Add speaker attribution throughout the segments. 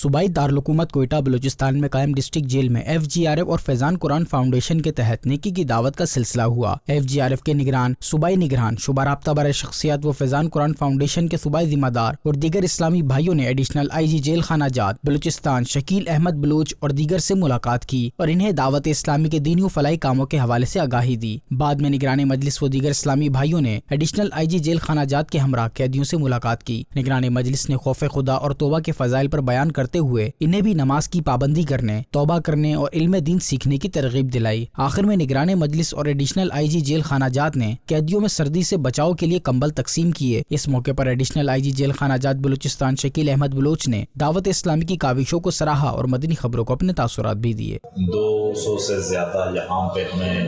Speaker 1: صوبائی دارالحکومت کوئٹہ بلوچستان میں قائم ڈسٹرکٹ جیل میں FGRF اور فیضان قرآن فاؤنڈیشن کے تحت نیکی کی دعوت کا سلسلہ ہوا۔ FGRF کے نگران، صوبائی نگران، شعبہ رابطہ برائے شخصیات و فیضان قرآن فاؤنڈیشن کے صوبائی ذمہ دار اور دیگر اسلامی بھائیوں نے ایڈیشنل IG جیل خانہ جات بلوچستان شکیل احمد بلوچ اور دیگر سے ملاقات کی اور انہیں دعوت اسلامی کے دینی و فلاحی کاموں کے حوالے سے آگاہی دی۔ بعد میں نگران مجلس و دیگر اسلامی بھائیوں نے ایڈیشنل IG جیل خانہ جات کے ہمراہ قیدیوں سے ملاقات کی۔ نگران مجلس نے خوف خدا اور توبہ کے فضائل پر بیان کرتے ہوئے انہیں بھی نماز کی پابندی کرنے، توبہ کرنے اور علم دین سیکھنے کی ترغیب دلائی۔ آخر میں نگران مجلس اور ایڈیشنل IG جیل خانہ جات نے قیدیوں میں سردی سے بچاؤ کے لیے کمبل تقسیم کیے۔ اس موقع پر ایڈیشنل IG جیل خانہ جات بلوچستان شکیل احمد بلوچ نے دعوت اسلامی کی کاوشوں کو سراہا اور مدنی خبروں کو اپنے تاثرات بھی دیے۔
Speaker 2: 200 سے زیادہ یہاں پہ ہمیں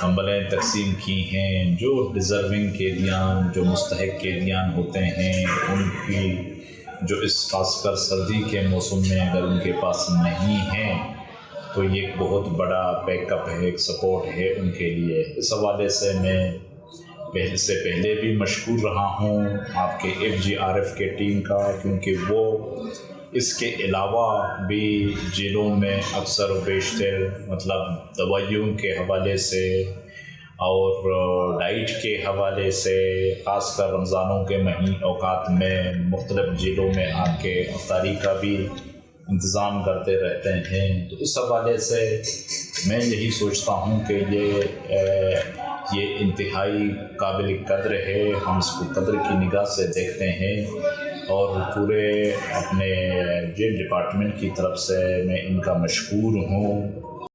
Speaker 2: کمبلیں تقسیم کی ہیں۔ جو ڈیزرونگ قیدیان، جو مستحق قیدیان ہوتے ہیں، ان کی جو اس خاص کر سردی کے موسم میں اگر ان کے پاس نہیں ہیں تو یہ ایک بہت بڑا بیک اپ ہے، ایک سپورٹ ہے ان کے لیے۔ اس حوالے سے میں پہلے بھی مشکور رہا ہوں آپ کے FGRF کے ٹیم کا، کیونکہ وہ اس کے علاوہ بھی جیلوں میں اکثر و بیشتر دوائیوں کے حوالے سے اور ڈائٹ کے حوالے سے، خاص کر رمضانوں کے اوقات میں مختلف جیلوں میں آ کے افطاری کا بھی انتظام کرتے رہتے ہیں۔ تو اس حوالے سے میں یہی سوچتا ہوں کہ یہ انتہائی قابل قدر ہے، ہم اس کو قدر کی نگاہ سے دیکھتے ہیں اور پورے اپنے جیل ڈپارٹمنٹ کی طرف سے میں ان کا مشکور ہوں۔